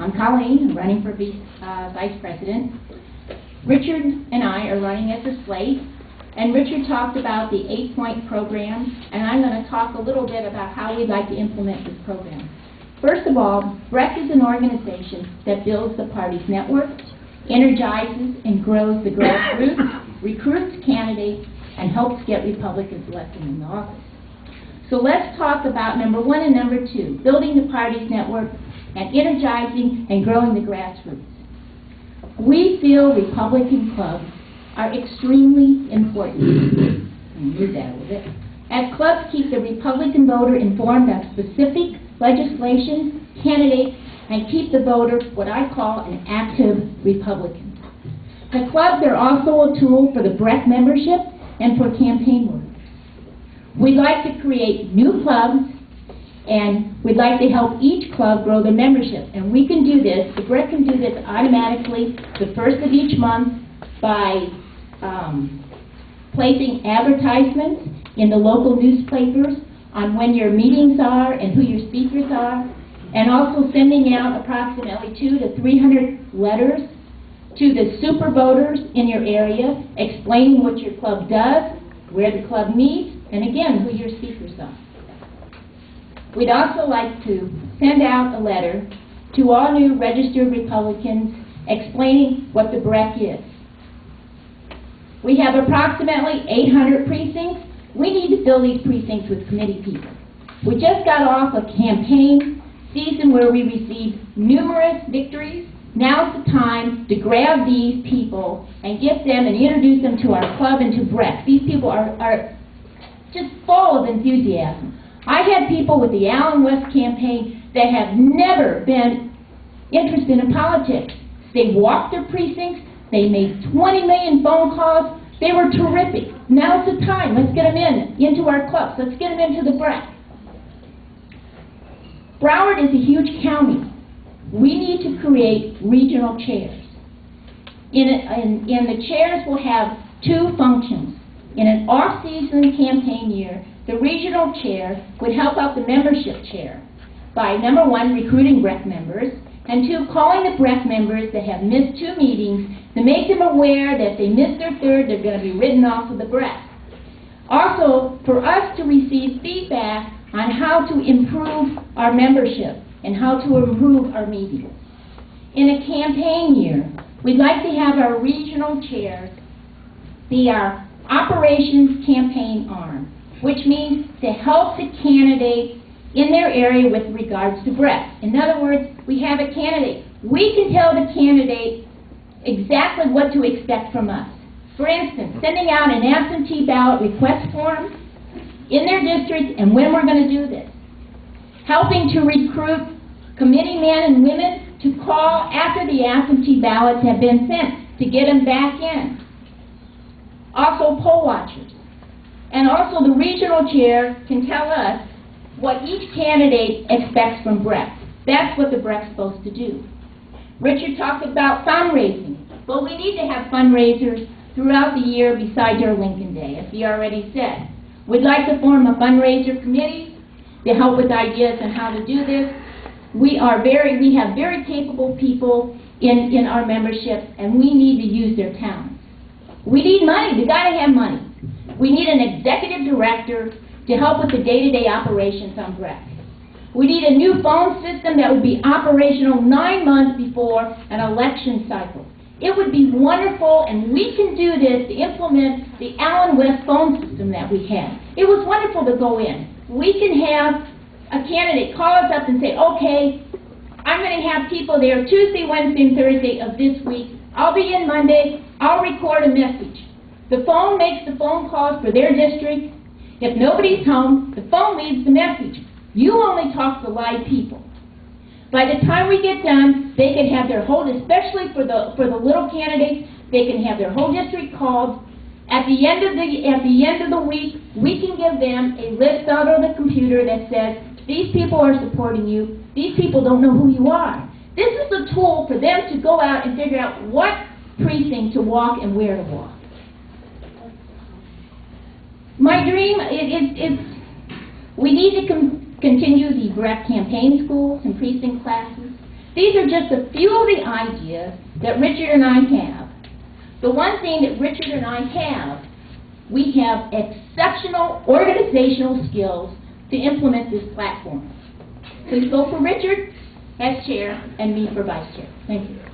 I'm Colleen, I'm running for Vice President. Richard and I are running as a slate, and Richard talked about the 8-point program, and I'm going to talk a little bit about how we'd like to implement this program. First of all, BREC is an organization that builds the party's network, energizes and grows the grassroots, recruits candidates, and helps get Republicans elected in the office. So let's talk about number 1 and number 2, building the party's network and energizing and growing the grassroots. We feel Republican clubs are extremely important. Move that a little bit. As clubs keep the Republican voter informed on specific legislation, candidates, and keep the voter what I call an active Republican. The clubs are also a tool for the BREC membership and for campaign work. We'd like to create new clubs, and we'd like to help each club grow their membership. And we can do this, the BREC can do this automatically the first of each month by placing advertisements in the local newspapers on when your meetings are and who your speakers are, and also sending out approximately 200 to 300 letters to the super voters in your area explaining what your club does, where the club meets, and again, who your speakers are. We'd also like to send out a letter to all new registered Republicans explaining what the BREC is. We have approximately 800 precincts. We need to fill these precincts with committee people. We just got off a campaign season where we received numerous victories. Now's the time to grab these people and get them and introduce them to our club and to BREC. These people are just full of enthusiasm. I had people with the Allen West campaign that have never been interested in politics. They walked their precincts. They made 20 million phone calls. They were terrific. Now's the time. Let's get them into our clubs. Let's get them into the BREC. Broward is a huge county. We need to create regional chairs. In the chairs will have 2 functions. In an off-season campaign year, the regional chair would help out the membership chair by, number 1, recruiting BREC members, and 2, calling the BREC members that have missed 2 meetings to make them aware that if they missed their third, they're going to be written off of the BREC. Also, for us to receive feedback on how to improve our membership and how to improve our meetings. In a campaign year, we'd like to have our regional chairs be our operations campaign arm, which means to help the candidates in their area with regards to BREC. In other words, we have a candidate. We can tell the candidate exactly what to expect from us. For instance, sending out an absentee ballot request form in their district and when we're going to do this. Helping to recruit committee men and women to call after the absentee ballots have been sent to get them back in. Also poll watchers. And also the regional chair can tell us what each candidate expects from BREC. That's what the BREC's supposed to do. Richard talked about fundraising. Well, we need to have fundraisers throughout the year besides our Lincoln Day, as he already said. We'd like to form a fundraiser committee to help with ideas on how to do this. We have very capable people in our membership, and we need to use their talents. We need money. We've got to have money. We need an executive director to help with the day-to-day operations on BREC. We need a new phone system that would be operational 9 months before an election cycle. It would be wonderful, and we can do this to implement the Allen West phone system that we had. It was wonderful to go in. We can have a candidate call us up and say, okay, I'm going to have people there Tuesday, Wednesday, and Thursday of this week. I'll be in Monday. I'll record a message. The phone makes the phone calls for their district. If nobody's home, the phone leaves the message. You only talk to live people. By the time we get done, they can have their whole, especially for the little candidates, they can have their whole district called. At the end of the week, we can give them a list out on the computer that says, these people are supporting you. These people don't know who you are. This is a tool for them to go out and figure out what precinct to walk and where to walk. My dream is we need to continue the BREC campaign schools and precinct classes. These are just a few of the ideas that Richard and I have. The one thing that Richard and I have, we have exceptional organizational skills to implement this platform. Please vote for Richard as chair and me for vice chair. Thank you.